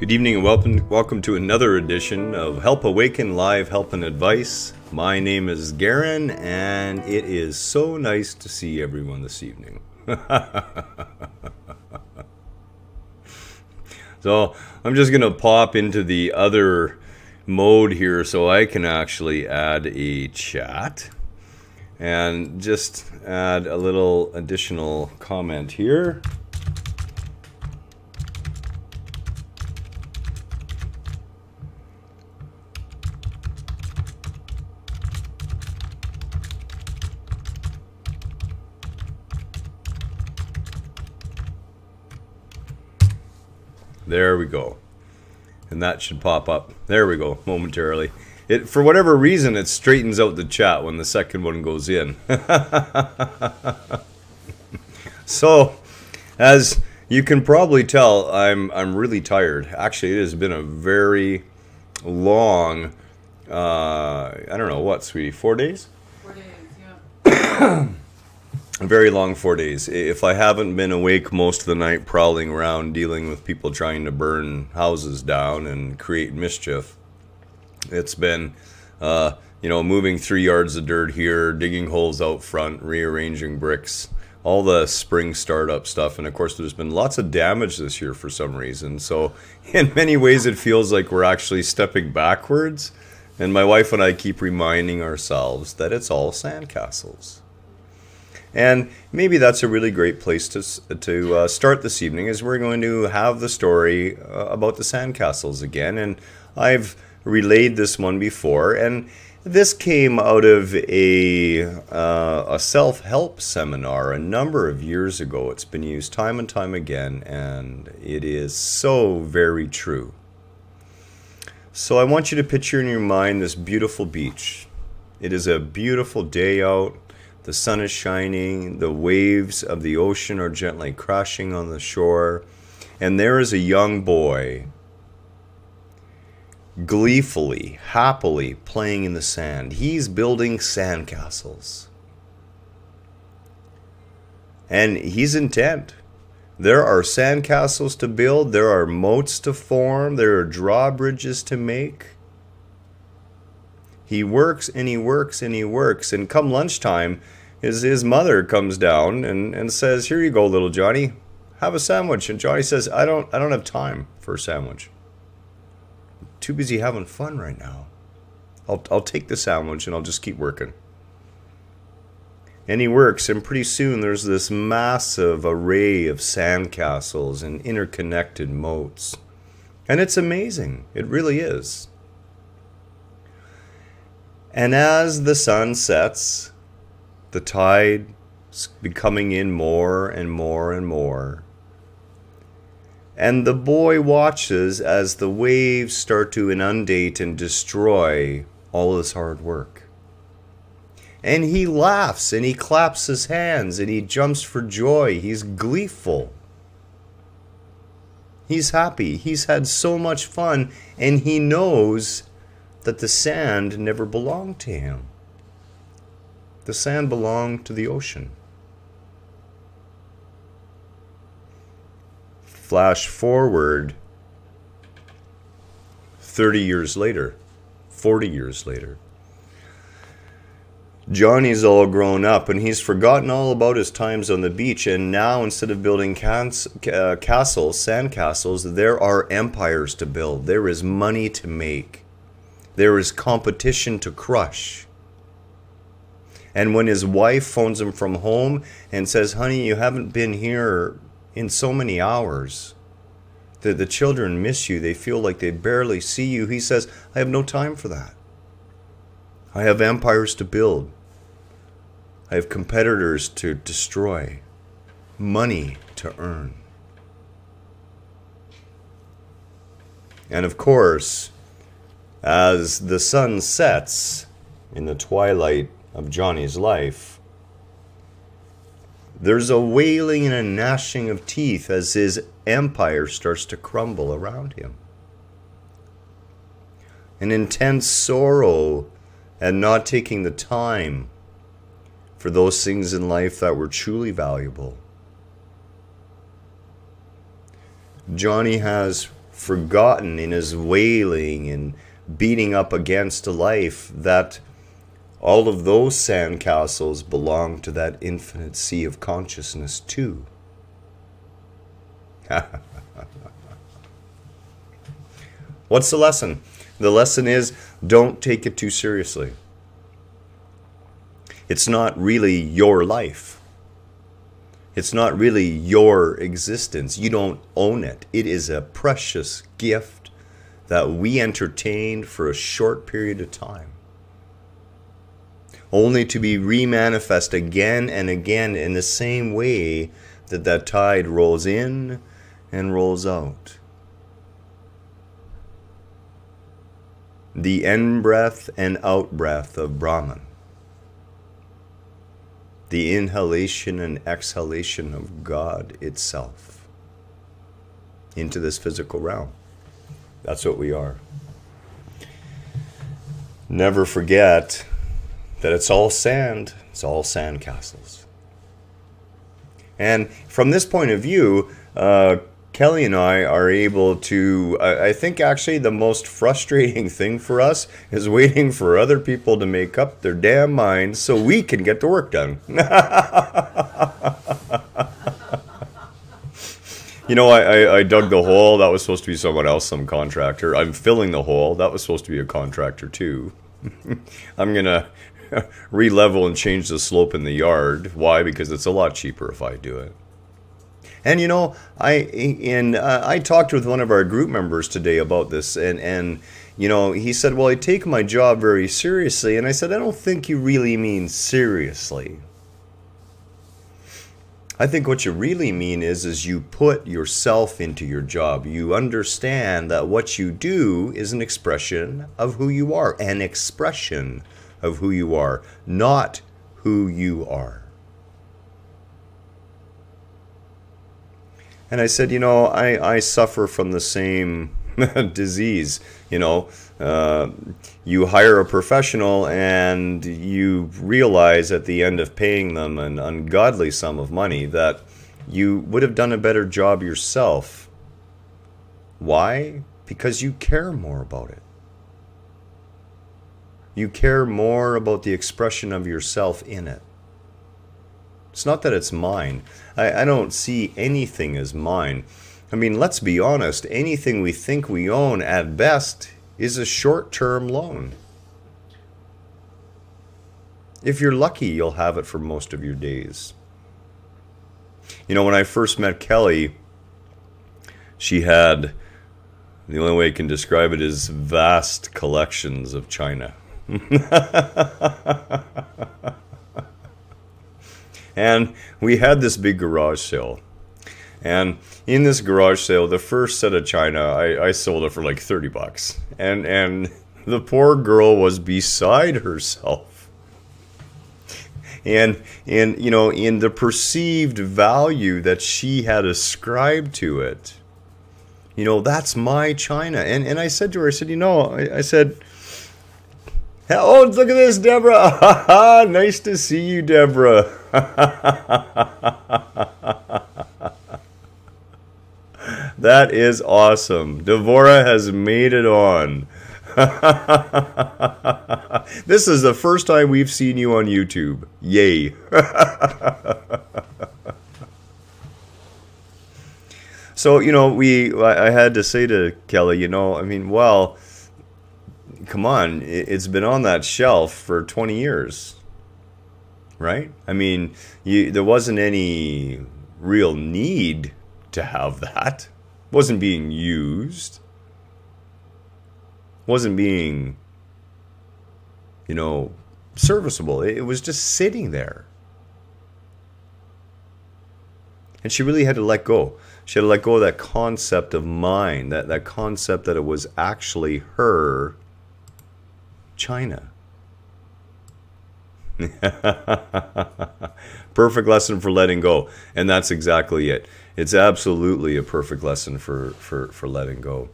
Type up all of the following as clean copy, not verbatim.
Good evening and welcome to another edition of Help Awaken Live Help and Advice. My name is Garhen, and it is so nice to see everyone this evening. So I'm just going to pop into the other mode here so I can actually add a chat and just add a little additional comment here. There we go. And that should pop up. There we go, momentarily. For whatever reason, it straightens out the chat when the second one goes in. So, as you can probably tell, I'm really tired. Actually, it has been a very long, I don't know, what, sweetie, 4 days? 4 days, yeah. A very long 4 days. If I haven't been awake most of the night prowling around dealing with people trying to burn houses down and create mischief, it's been, moving 3 yards of dirt here, digging holes out front, rearranging bricks, all the spring startup stuff. And of course, there's been lots of damage this year for some reason. So in many ways, it feels like we're actually stepping backwards. And my wife and I keep reminding ourselves that it's all sandcastles. And maybe that's a really great place to start this evening, as we're going to have the story about the sandcastles again. And I've relayed this one before, and this came out of a self-help seminar a number of years ago. It's been used time and time again, and it is so very true. So I want you to picture in your mind this beautiful beach. It is a beautiful day out. The sun is shining, the waves of the ocean are gently crashing on the shore, and there is a young boy gleefully, happily playing in the sand. He's building sandcastles. And he's intent. There are sandcastles to build, there are moats to form, there are drawbridges to make. He works and he works and he works, and come lunchtime, his mother comes down and says, "Here you go, little Johnny, have a sandwich." And Johnny says, I don't have time for a sandwich. I'm too busy having fun right now. I'll take the sandwich and I'll just keep working." And he works, and pretty soon there's this massive array of sandcastles and interconnected moats. And it's amazing. It really is. And as the sun sets, the tide's becoming in more and more and more. And the boy watches as the waves start to inundate and destroy all his hard work. And he laughs and he claps his hands and he jumps for joy. He's gleeful. He's happy. He's had so much fun, and he knows that the sand never belonged to him. The sand belonged to the ocean. Flash forward 30 years later, 40 years later. Johnny's all grown up, and he's forgotten all about his times on the beach, and now instead of building sandcastles, there are empires to build. There is money to make. There is competition to crush. And when his wife phones him from home and says, "Honey, you haven't been here in so many hours. The children miss you. They feel like they barely see you." He says, "I have no time for that. I have empires to build. I have competitors to destroy. Money to earn." And of course, as the sun sets in the twilight of Johnny's life, there's a wailing and a gnashing of teeth as his empire starts to crumble around him. An intense sorrow at not taking the time for those things in life that were truly valuable. Johnny has forgotten in his wailing and beating up against life, that all of those sandcastles belong to that infinite sea of consciousness too. What's the lesson? The lesson is, don't take it too seriously. It's not really your life. It's not really your existence. You don't own it. It is a precious gift that we entertained for a short period of time, only to be remanifest again and again in the same way that that tide rolls in and rolls out. The in-breath and out-breath of Brahman. The inhalation and exhalation of God itself into this physical realm. That's what we are. Never forget that it's all sand. It's all sand castles. And from this point of view, Kelly and I are able to, I think actually the most frustrating thing for us is waiting for other people to make up their damn minds so we can get the work done. You know, I dug the hole. That was supposed to be someone else, some contractor. I'm filling the hole. That was supposed to be a contractor too. I'm going to re-level and change the slope in the yard. Why? Because it's a lot cheaper if I do it. And you know, I talked with one of our group members today about this, and you know, he said, well, I take my job very seriously. And I said, I don't think you really mean seriously. I think what you really mean is you put yourself into your job. You understand that what you do is an expression of who you are, an expression of who you are, not who you are. And I said, you know, I suffer from the same disease. You know, you hire a professional and you realize at the end of paying them an ungodly sum of money that you would have done a better job yourself. Why? Because you care more about it. You care more about the expression of yourself in it. It's not that it's mine. I don't see anything as mine. I mean, let's be honest. Anything we think we own at best is a short-term loan. If you're lucky, you'll have it for most of your days. You know, when I first met Kelly, she had, the only way I can describe it is vast collections of china. And we had this big garage sale. And in this garage sale, the first set of china, I sold it for like $30. And the poor girl was beside herself. And you know, in the perceived value that she had ascribed to it. You know, that's my china. And I said to her, I said, you know, I said, oh, look at this, Deborah. Nice to see you, Deborah. That is awesome. Devorah has made it on. This is the first time we've seen you on YouTube. Yay. So, you know, I had to say to Kelly, you know, I mean, well, come on, it's been on that shelf for 20 years, right? I mean, there wasn't any real need to have that. It wasn't being used. It wasn't being, you know, serviceable. It was just sitting there. And she really had to let go. She had to let go of that concept of mine, that concept that it was actually her china. Perfect lesson for letting go. And that's exactly it. It's absolutely a perfect lesson for letting go.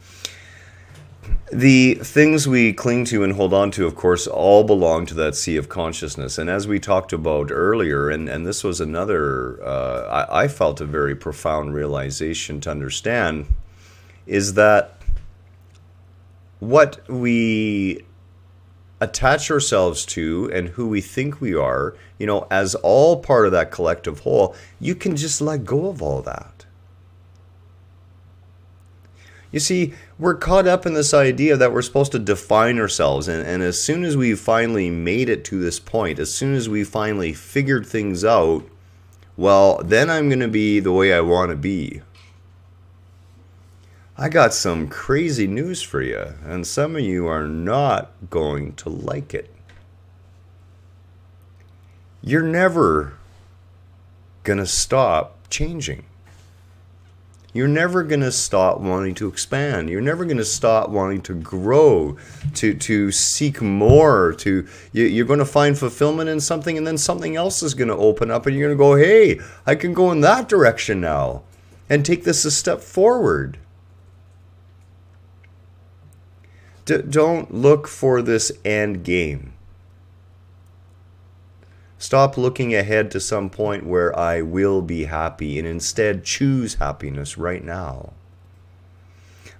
The things we cling to and hold on to, of course, all belong to that sea of consciousness. And as we talked about earlier, and this was another, I felt a very profound realization to understand, is that what we attach ourselves to and who we think we are, as all part of that collective whole, you can just let go of all that. You see, we're caught up in this idea that we're supposed to define ourselves, and as soon as we finally made it to this point, as soon as we finally figured things out, well, then I'm going to be the way I want to be. I got some crazy news for you, and some of you are not going to like it. You're never going to stop changing. You're never going to stop wanting to expand. You're never going to stop wanting to grow, to seek more. You're going to find fulfillment in something, and then something else is going to open up, and you're going to go, hey, I can go in that direction now and take this a step forward. Don't look for this end game. Stop looking ahead to some point where I will be happy, and instead choose happiness right now.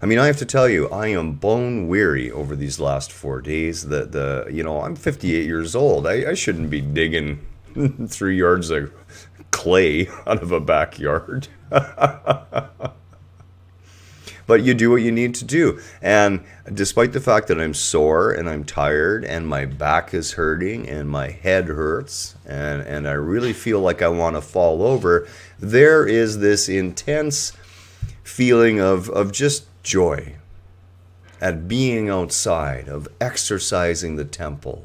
I mean, I have to tell you, I am bone weary over these last 4 days. I'm 58 years old. I shouldn't be digging 3 yards of clay out of a backyard. But you do what you need to do. And despite the fact that I'm sore and I'm tired and my back is hurting and my head hurts and I really feel like I want to fall over, there is this intense feeling of just joy at being outside, of exercising the temple,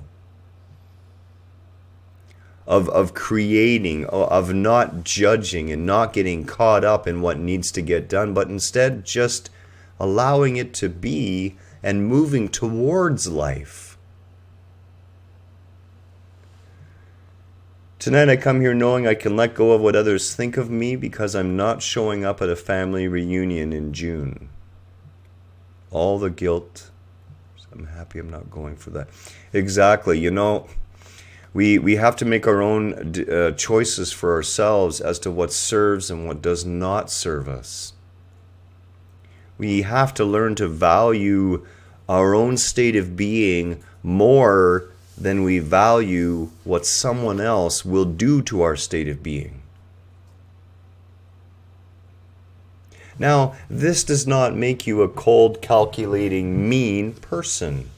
of creating, of not judging and not getting caught up in what needs to get done, but instead just allowing it to be and moving towards life. Tonight I come here knowing I can let go of what others think of me because I'm not showing up at a family reunion in June. All the guilt. I'm happy I'm not going for that. Exactly. We have to make our own choices for ourselves as to what serves and what does not serve us. We have to learn to value our own state of being more than we value what someone else will do to our state of being. Now, this does not make you a cold, calculating, mean person.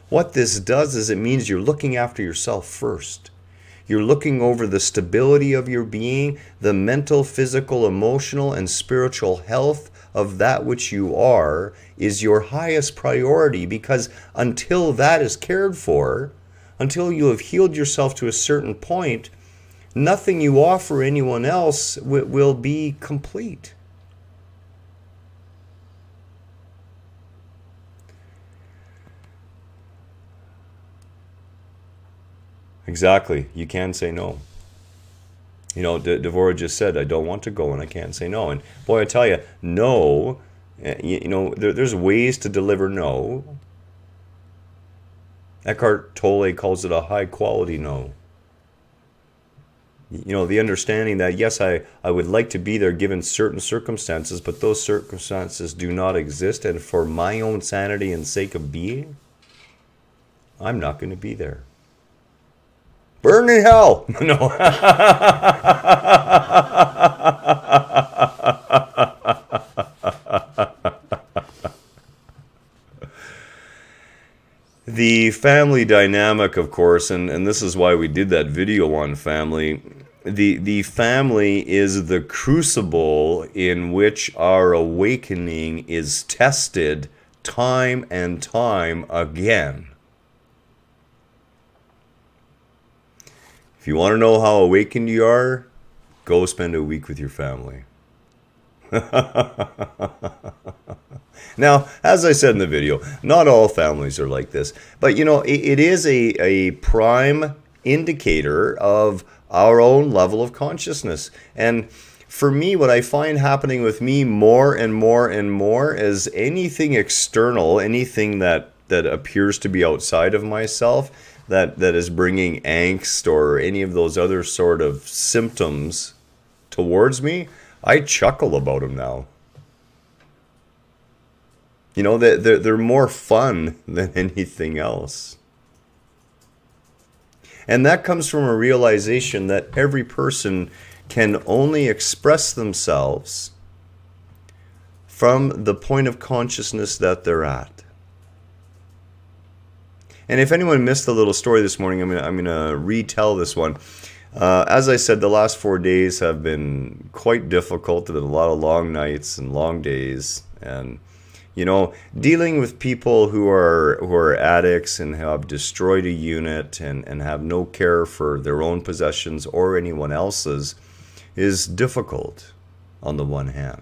What this does is it means you're looking after yourself first. You're looking over the stability of your being, the mental, physical, emotional, and spiritual health of that which you are is your highest priority, because until that is cared for, until you have healed yourself to a certain point, nothing you offer anyone else will be complete. Exactly. You can say no. Devorah just said, I don't want to go and I can't say no. And boy, I tell you, no, there's ways to deliver no. Eckhart Tolle calls it a high quality no. The understanding that, yes, I would like to be there given certain circumstances, but those circumstances do not exist. And for my own sanity and sake of being, I'm not going to be there. Burn in hell. No. The family dynamic, of course, and this is why we did that video on family. The family is the crucible in which our awakening is tested time and time again. If you want to know how awakened you are, go spend a week with your family. Now, as I said in the video, not all families are like this. But, it is a prime indicator of our own level of consciousness. And for me, what I find happening with me more and more and more is anything external, anything that appears to be outside of myself, that is bringing angst or any of those other sort of symptoms towards me, I chuckle about them now. You know, they're more fun than anything else. And that comes from a realization that every person can only express themselves from the point of consciousness that they're at. And if anyone missed the little story this morning, I'm gonna retell this one. As I said, the last 4 days have been quite difficult. There have been a lot of long nights and long days, and you know, dealing with people who are addicts and have destroyed a unit and have no care for their own possessions or anyone else's is difficult on the one hand.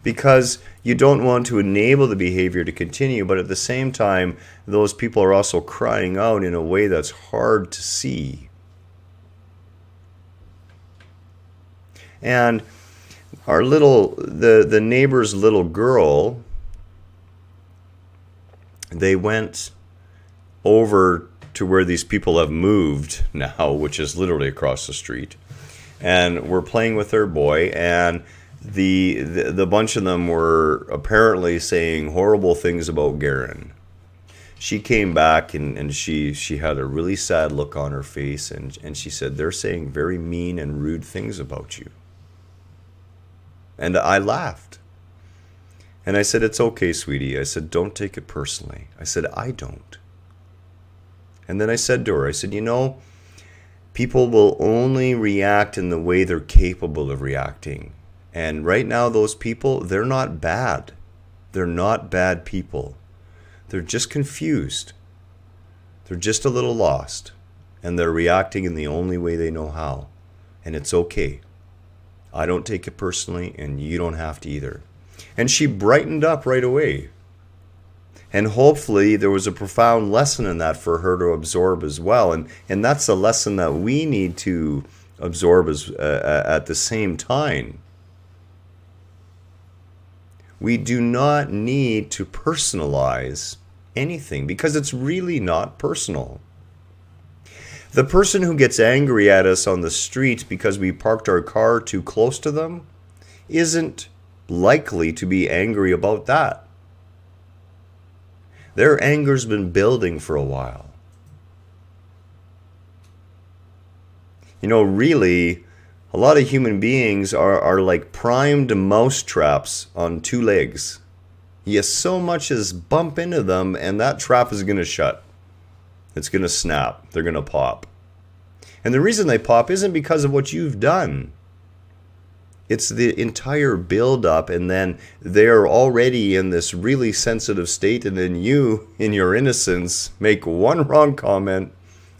Because you don't want to enable the behavior to continue, but at the same time, those people are also crying out in a way that's hard to see. And the neighbor's little girl, they went over to where these people have moved now, which is literally across the street, and were playing with their boy, and the bunch of them were apparently saying horrible things about Garhen. She came back and she had a really sad look on her face, and she said, "They're saying very mean and rude things about you." And I laughed. And I said, "It's okay, sweetie." I said, "Don't take it personally." I said, "I don't." And then I said to her, I said, "You know, people will only react in the way they're capable of reacting. And right now, those people, they're not bad. They're not bad people. They're just confused. They're just a little lost. And they're reacting in the only way they know how. And it's okay. I don't take it personally, and you don't have to either." And she brightened up right away. And hopefully there was a profound lesson in that for her to absorb as well. And that's a lesson that we need to absorb at the same time. We do not need to personalize anything because it's really not personal. The person who gets angry at us on the street because we parked our car too close to them isn't likely to be angry about that. Their anger's been building for a while. You know, really, a lot of human beings are like primed mousetraps on two legs. You so much as bump into them and that trap is going to shut. It's going to snap. They're going to pop. And the reason they pop isn't because of what you've done. It's the entire build-up, and then they're already in this really sensitive state, and then you, in your innocence, make one wrong comment,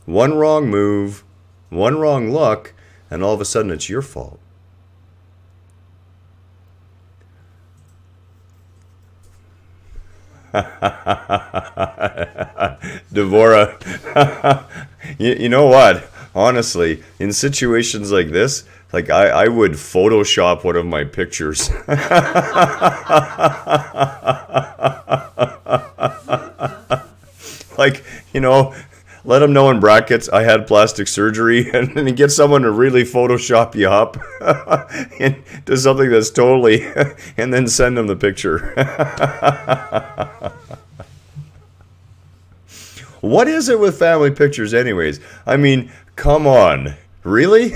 one wrong move, one wrong look, and all of a sudden it's your fault. Devorah, you know what? Honestly, in situations like this, like I would Photoshop one of my pictures. Like, you know, let them know in brackets I had plastic surgery, and then get someone to really Photoshop you up and do something that's totally, and then send them the picture. What is it with family pictures anyways? I mean, come on. Really?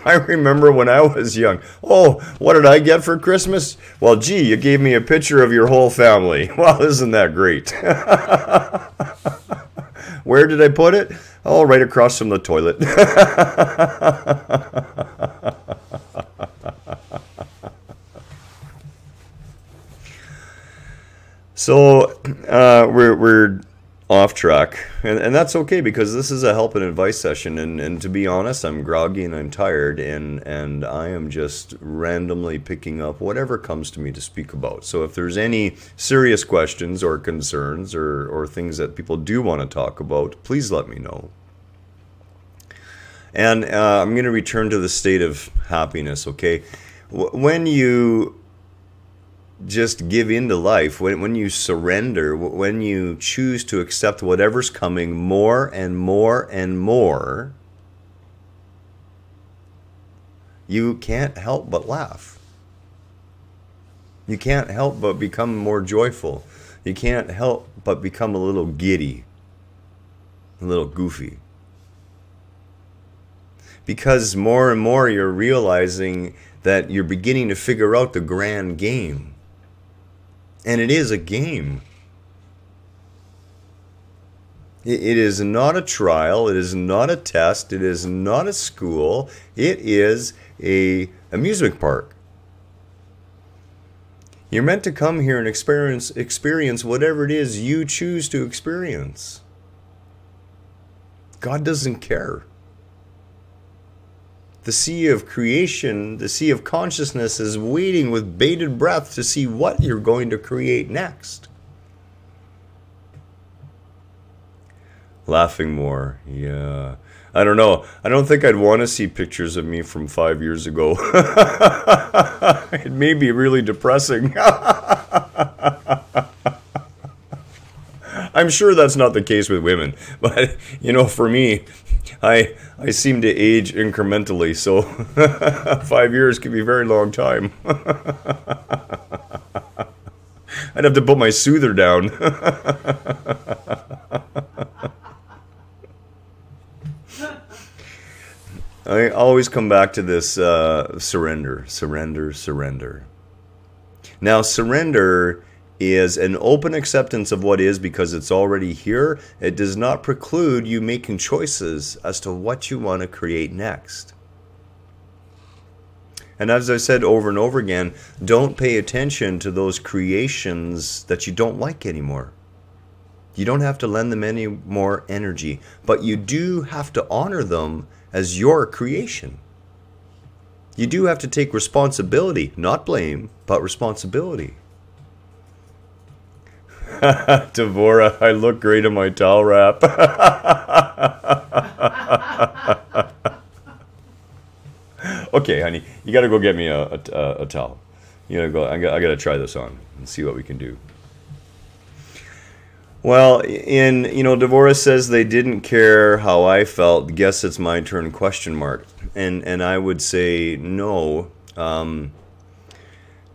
I remember when I was young. Oh, what did I get for Christmas? Well, gee, you gave me a picture of your whole family. Well, isn't that great? Where did I put it? Oh, right across from the toilet. So we're off track, and that's okay because this is a help and advice session, and to be honest, I'm groggy and I'm tired, and I am just randomly picking up whatever comes to me to speak about. So if there's any serious questions or concerns or things that people do want to talk about, please let me know. And I'm going to return to the state of happiness, okay? When you just give in to life, when you surrender, when you choose to accept whatever's coming more and more and more, you can't help but laugh. You can't help but become more joyful. You can't help but become a little giddy, a little goofy. Because more and more you're realizing that you're beginning to figure out the grand game. And it is a game. It is not a trial. It is not a test. It is not a school. It is an amusement park. You're meant to come here and experience whatever it is you choose to experience. God doesn't care. The sea of creation, the sea of consciousness is waiting with bated breath to see what you're going to create next. Laughing more, yeah. I don't know. I don't think I'd want to see pictures of me from 5 years ago. It may be really depressing. I'm sure that's not the case with women, but for me, I seem to age incrementally, so 5 years could be a very long time. I'd have to put my soother down. I always come back to this surrender. Now, surrender is an open acceptance of what is because it's already here. It does not preclude you making choices as to what you want to create next. And as I said over and over again, don't pay attention to those creations that you don't like anymore. You don't have to lend them any more energy, but you do have to honor them as your creation. You do have to take responsibility, not blame, but responsibility. Devora, I look great in my towel wrap. Okay, honey, you got to go get me a towel. You gotta go. I got to try this on and see what we can do. Well, Devora says they didn't care how I felt. Guess it's my turn? ? And I would say no.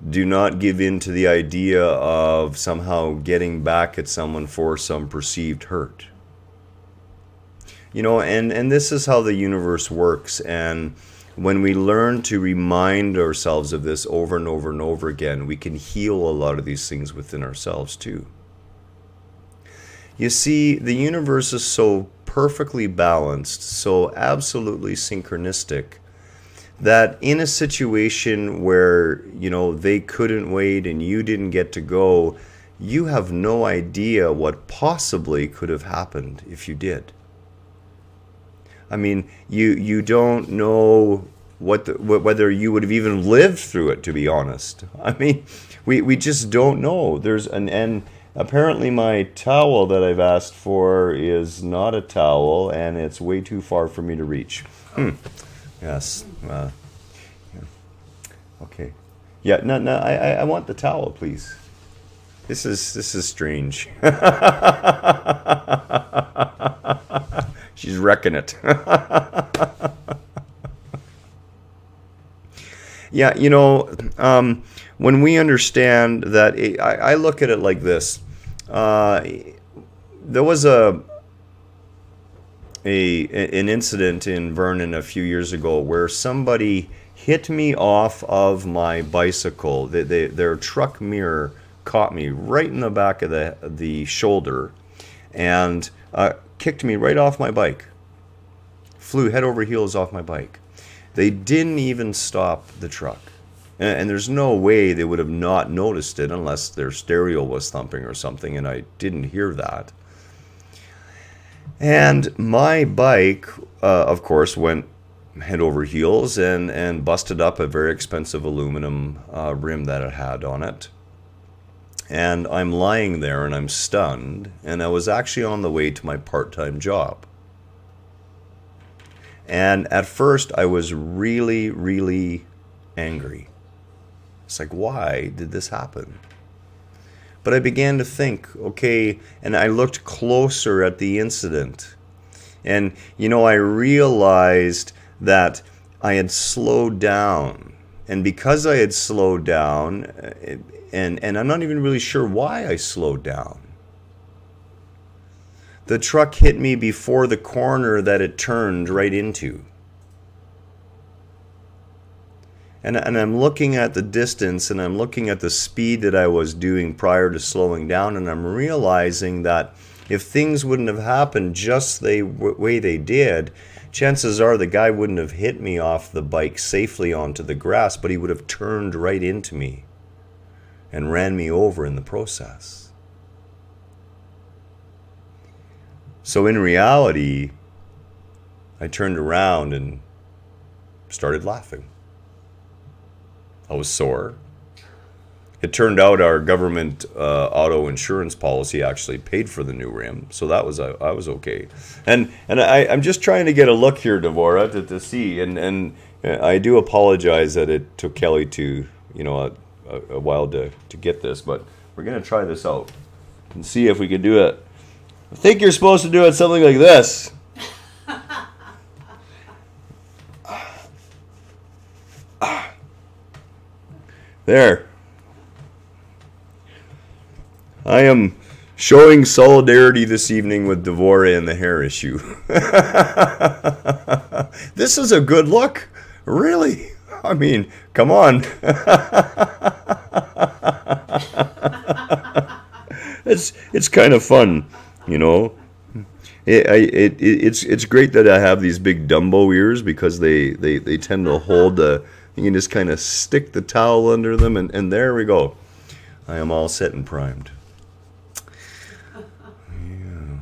Do not give in to the idea of somehow getting back at someone for some perceived hurt. And this is how the universe works. And when we learn to remind ourselves of this over and over and over again, we can heal a lot of these things within ourselves too. You see, the universe is so perfectly balanced, so absolutely synchronistic, that in a situation where, they couldn't wait and you didn't get to go, you have no idea what possibly could have happened if you did. I mean, you don't know whether you would have even lived through it, to be honest. I mean, we just don't know. And apparently my towel that I've asked for is not a towel, and it's way too far for me to reach. Yes. Yeah. Okay. Yeah. No. I want the towel, please. This is strange. She's wrecking it. Yeah. When we understand that, I look at it like this. There was an incident in Vernon a few years ago where somebody hit me off of my bicycle. Their truck mirror caught me right in the back of the shoulder and kicked me right off my bike. Flew head over heels off my bike. They didn't even stop the truck. And there's no way they would have not noticed it unless their stereo was thumping or something, and I didn't hear that. And my bike, of course, went head over heels and busted up a very expensive aluminum rim that it had on it. And I'm lying there and I'm stunned, and I was actually on the way to my part-time job. And at first I was really, really angry. It's like, why did this happen? But I began to think, okay, and I looked closer at the incident. And, I realized that I had slowed down. And because I had slowed down, and I'm not even really sure why I slowed down. The truck hit me before the corner that it turned right into. And I'm looking at the distance, and I'm looking at the speed that I was doing prior to slowing down, and I'm realizing that if things wouldn't have happened just the way they did, chances are the guy wouldn't have hit me off the bike safely onto the grass, but he would have turned right into me and ran me over in the process. So in reality, I turned around and started laughing. I was sore. It turned out our government auto insurance policy actually paid for the new rim, so that was I was okay. And I'm just trying to get a look here, Devorah, to see. And I do apologize that it took Kelly to a while to get this, but we're gonna try this out and see if we can do it. I think you're supposed to do it something like this. There. I am showing solidarity this evening with Devorah and the hair issue. This is a good look. Really. I mean, come on. It's kind of fun, you know. It's great that I have these big Dumbo ears because they tend to hold the. You can just kind of stick the towel under them, and there we go. I am all set and primed. Yeah.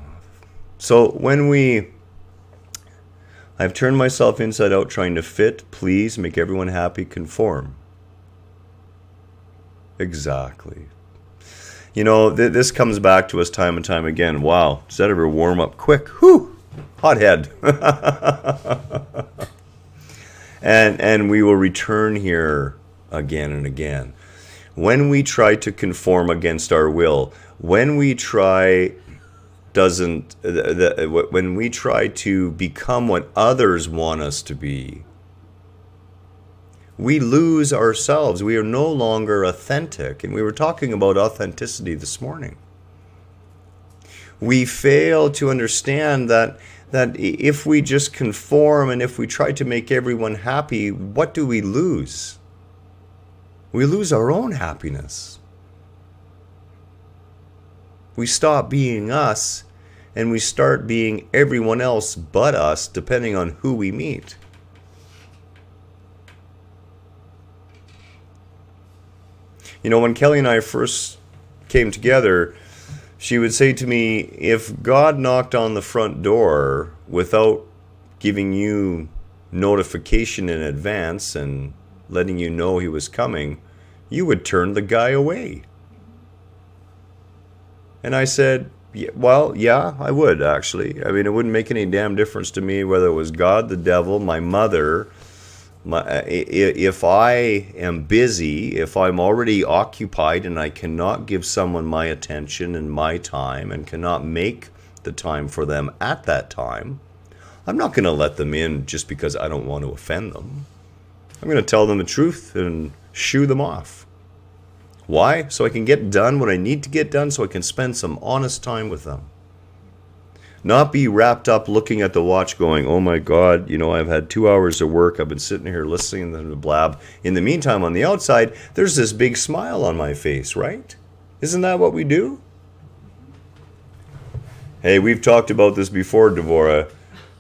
So I've turned myself inside out trying to fit, please, make everyone happy, conform. Exactly. You know, this comes back to us time and time again. Wow, does that ever warm up quick? Whew, hot head. And we will return here again and again. When we try to conform against our will, when we try to become what others want us to be, we lose ourselves. We are no longer authentic. And we were talking about authenticity this morning. We fail to understand that if we just conform and if we try to make everyone happy, what do we lose? We lose our own happiness. We stop being us and we start being everyone else but us, depending on who we meet. You know, when Kelly and I first came together, she would say to me, if God knocked on the front door without giving you notification in advance and letting you know he was coming, you would turn the guy away. And I said, well, yeah, I would actually. I mean, it wouldn't make any damn difference to me whether it was God, the devil, my mother. If I am busy, if I'm already occupied and I cannot give someone my attention and my time and cannot make the time for them at that time, I'm not going to let them in just because I don't want to offend them. I'm going to tell them the truth and shoo them off. Why? So I can get done what I need to get done, so I can spend some honest time with them. Not be wrapped up looking at the watch going, oh my God, you know, I've had 2 hours of work. I've been sitting here listening to them blab. In the meantime, on the outside, there's this big smile on my face, right? Isn't that what we do? Hey, we've talked about this before, Devorah.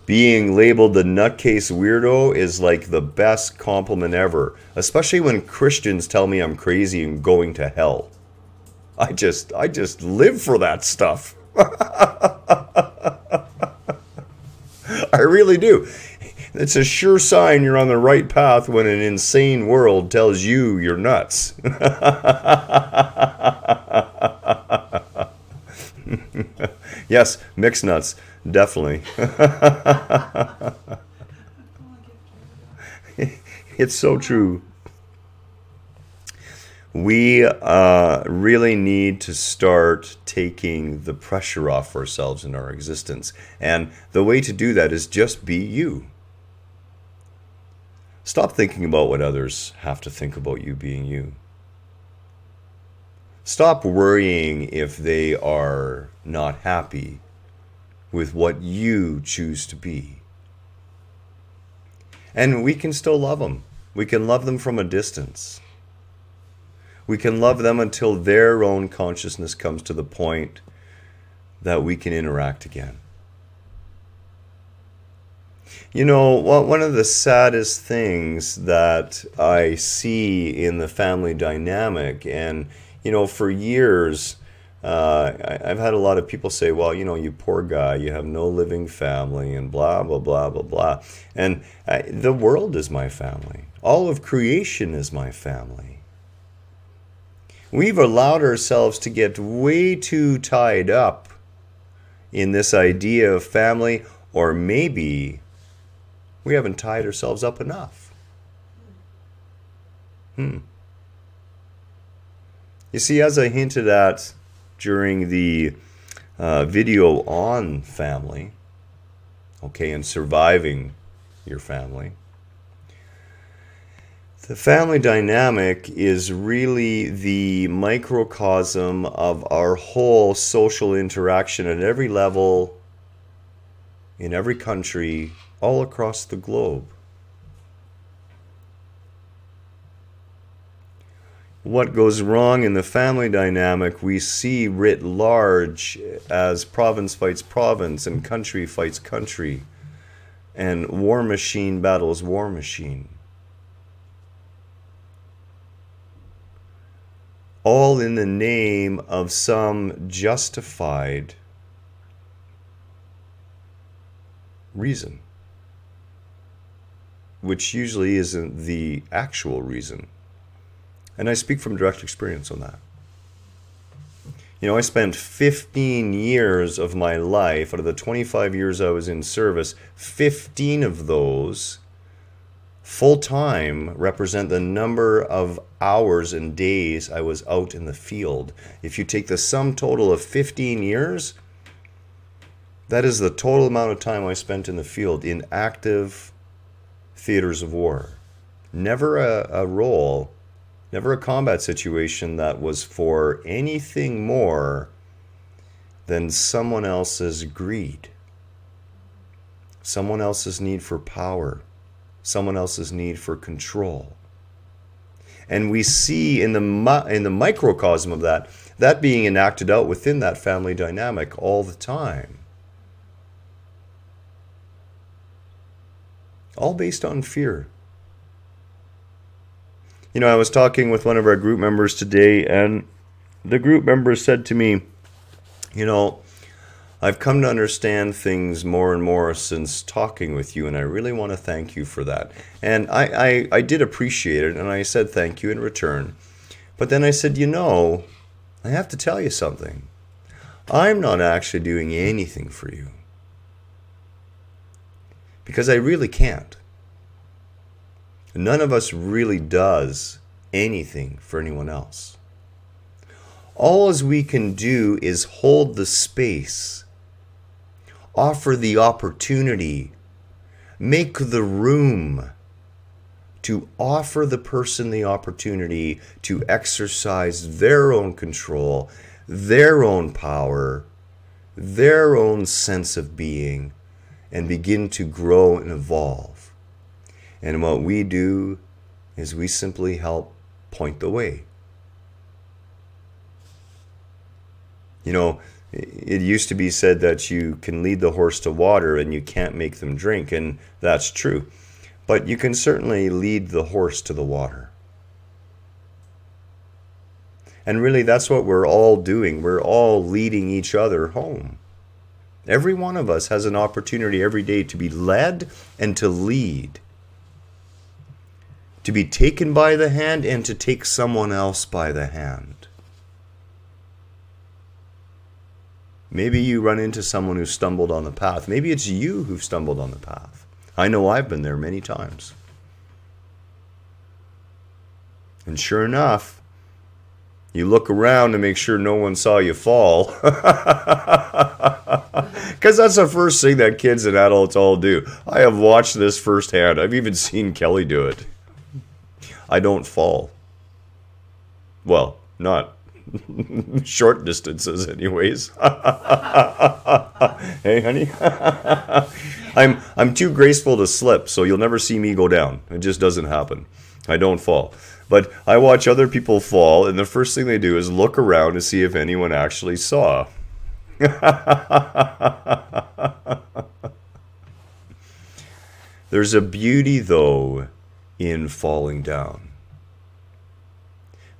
Being labeled the nutcase weirdo is like the best compliment ever, especially when Christians tell me I'm crazy and going to hell. I just live for that stuff. I really do. It's a sure sign you're on the right path when an insane world tells you you're nuts. Yes, mixed nuts, definitely. It's so true. We really need to start taking the pressure off ourselves in our existence. And the way to do that is just be you. Stop thinking about what others have to think about you being you. Stop worrying if they are not happy with what you choose to be. And we can still love them. We can love them from a distance. We can love them until their own consciousness comes to the point that we can interact again. You know, one of the saddest things that I see in the family dynamic, and, you know, for years, I've had a lot of people say, well, you know, you poor guy, you have no living family, and blah, blah, blah, blah, blah. And the world is my family. All of creation is my family. We've allowed ourselves to get way too tied up in this idea of family, or maybe we haven't tied ourselves up enough. You see, as I hinted at during the video on family, okay, and surviving your family, the family dynamic is really the microcosm of our whole social interaction at every level, in every country, all across the globe. What goes wrong in the family dynamic we see writ large as province fights province and country fights country and war machine battles war machine. All in the name of some justified reason, which usually isn't the actual reason. And I speak from direct experience on that. You know, I spent 15 years of my life, out of the 25 years I was in service, 15 of those full-time represent the number of hours and days I was out in the field. If you take the sum total of 15 years, that is the total amount of time I spent in the field in active theaters of war. Never a role, never a combat situation that was for anything more than someone else's greed, someone else's need for power, someone else's need for control. And we see in the microcosm of that being enacted out within that family dynamic all the time. All based on fear. You know, I was talking with one of our group members today, and the group member said to me, you know, I've come to understand things more and more since talking with you, and I really want to thank you for that. And I did appreciate it, and I said thank you in return. But then I said, you know, I have to tell you something. I'm not actually doing anything for you. Because I really can't. None of us really does anything for anyone else. All as we can do is hold the space, offer the opportunity, make the room to offer the person the opportunity to exercise their own control, their own power, their own sense of being, and begin to grow and evolve. And what we do is we simply help point the way. You know, it used to be said that you can lead the horse to water and you can't make them drink, and that's true. But you can certainly lead the horse to the water. And really that's what we're all doing. We're all leading each other home. Every one of us has an opportunity every day to be led and to lead. To be taken by the hand and to take someone else by the hand. Maybe you run into someone who stumbled on the path. Maybe it's you who've stumbled on the path. I know I've been there many times. And sure enough, you look around to make sure no one saw you fall. Because that's the first thing that kids and adults all do. I have watched this firsthand. I've even seen Kelly do it. I don't fall. Well, not Short distances, anyways. Hey, honey. I'm too graceful to slip, so you'll never see me go down. It just doesn't happen. I don't fall. But I watch other people fall, and the first thing they do is look around to see if anyone actually saw. There's a beauty, though, in falling down.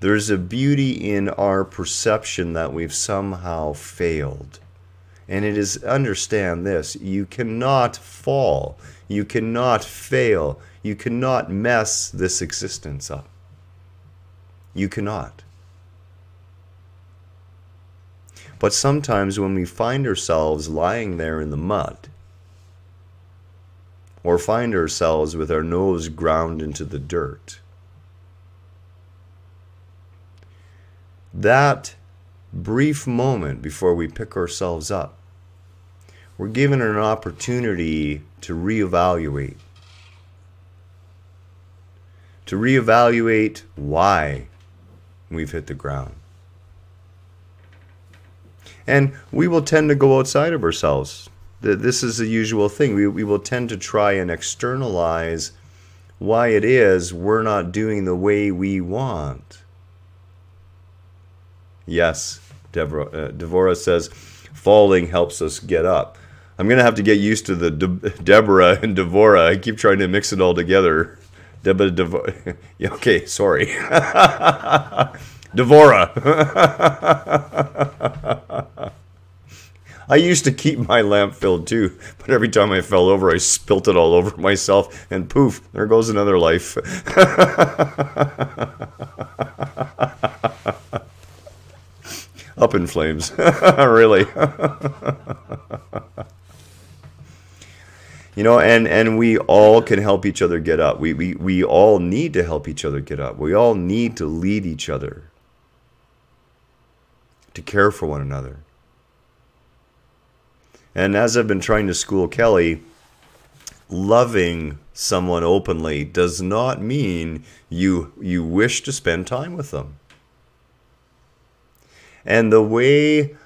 There's a beauty in our perception that we've somehow failed. And it is, understand this, you cannot fall. You cannot fail. You cannot mess this existence up. You cannot. But sometimes when we find ourselves lying there in the mud, or find ourselves with our nose ground into the dirt, that brief moment before we pick ourselves up, we're given an opportunity to reevaluate. To reevaluate why we've hit the ground. And we will tend to go outside of ourselves. This is the usual thing. We will tend to try and externalize why it is we're not doing the way we want. Yes, Devorah says, falling helps us get up. I'm going to have to get used to the Deborah and Devorah. I keep trying to mix it all together. Deborah. Yeah, okay, sorry. Devorah. I used to keep my lamp filled too, but every time I fell over, I spilt it all over myself, and poof, there goes another life. Up in flames. Really. You know, and we all can help each other get up. We all need to help each other get up. We all need to lead each other, to care for one another. And as I've been trying to school Kelly, loving someone openly does not mean you wish to spend time with them. And the way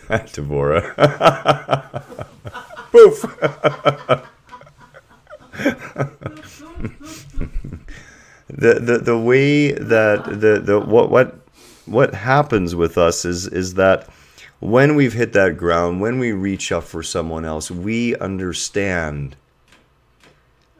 Devorah. Poof. The way that what happens with us is that when we've hit that ground, when we reach up for someone else, we understand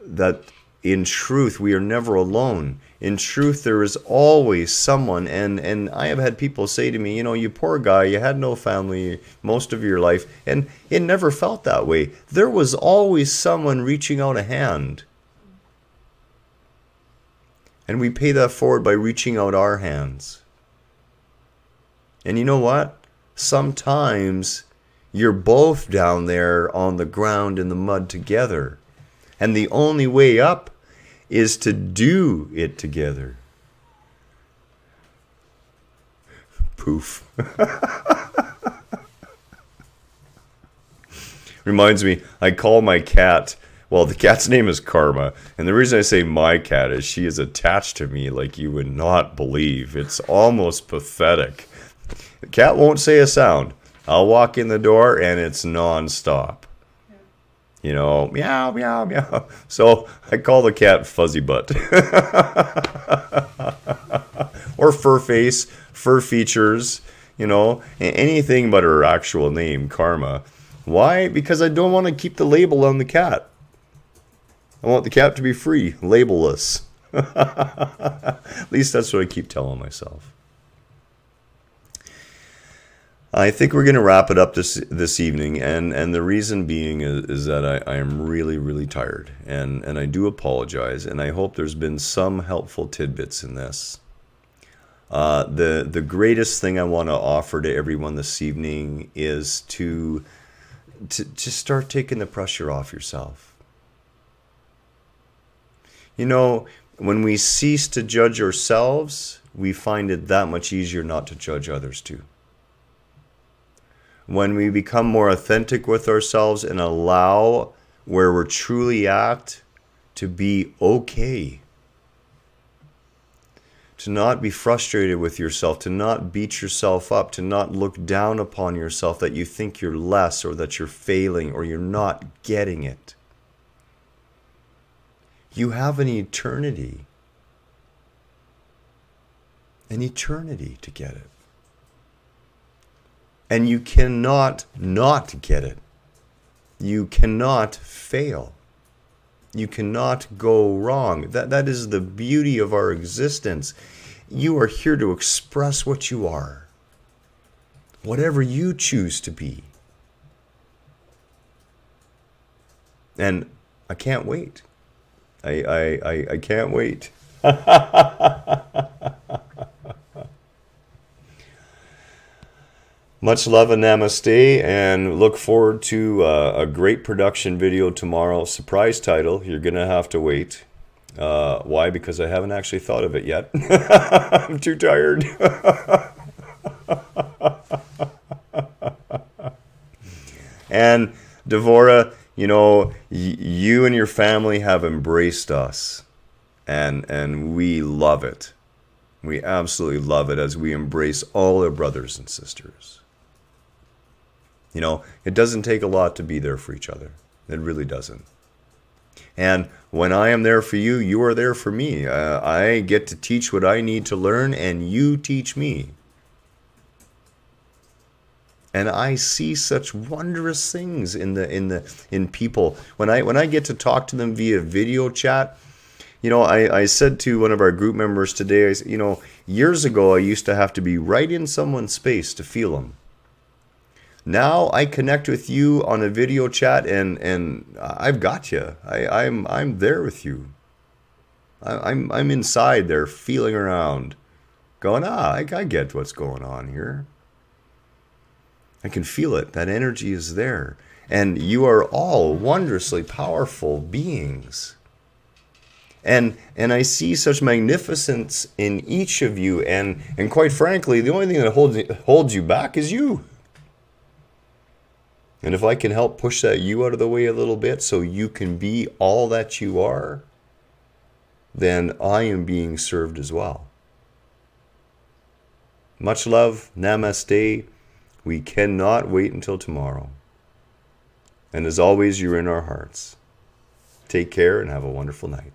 that in truth we are never alone. In truth, there is always someone, and I have had people say to me, you know, you poor guy, you had no family most of your life, and it never felt that way. There was always someone reaching out a hand. And we pay that forward by reaching out our hands. And you know what? Sometimes you're both down there on the ground in the mud together. And the only way up is to do it together. Poof. Reminds me, I call my cat, well, the cat's name is Karma. And the reason I say my cat is she is attached to me like you would not believe. It's almost pathetic. The cat won't say a sound. I'll walk in the door and it's non-stop. You know, meow, meow, meow. So I call the cat Fuzzy Butt. Or Fur Face, Fur Features, you know, anything but her actual name, Karma. Why? Because I don't want to keep the label on the cat. I want the cat to be free, labelless. At least that's what I keep telling myself. I think we're going to wrap it up this evening, and the reason being is that I am really, really tired, and I do apologize, and I hope there's been some helpful tidbits in this. The greatest thing I want to offer to everyone this evening is to start taking the pressure off yourself. You know, when we cease to judge ourselves, we find it that much easier not to judge others too. When we become more authentic with ourselves and allow where we're truly at to be okay. to not be frustrated with yourself, to not beat yourself up, to not look down upon yourself that you think you're less or that you're failing or you're not getting it. You have an eternity to get it. And you cannot not get it. You cannot fail. You cannot go wrong. That is the beauty of our existence. You are here to express what you are, whatever you choose to be. And I can't wait. I can't wait. Much love and namaste, and look forward to a great production video tomorrow. Surprise title, you're going to have to wait. Why? Because I haven't actually thought of it yet. I'm too tired. And Devora, you know, you and your family have embraced us, and we love it. We absolutely love it as we embrace all our brothers and sisters. You know, it doesn't take a lot to be there for each other. It really doesn't. And when I am there for you, you are there for me. I get to teach what I need to learn, and you teach me. And I see such wondrous things in people when I get to talk to them via video chat. You know, I said to one of our group members today, you know, years ago I used to have to be right in someone's space to feel them. Now I connect with you on a video chat, and I've got you. I'm there with you. I'm inside there, feeling around, going, I get what's going on here. I can feel it. That energy is there, and you are all wondrously powerful beings. And I see such magnificence in each of you, and quite frankly, the only thing that holds you back is you. And if I can help push that you out of the way a little bit so you can be all that you are, then I am being served as well. Much love, namaste. We cannot wait until tomorrow. And as always, you're in our hearts. Take care and have a wonderful night.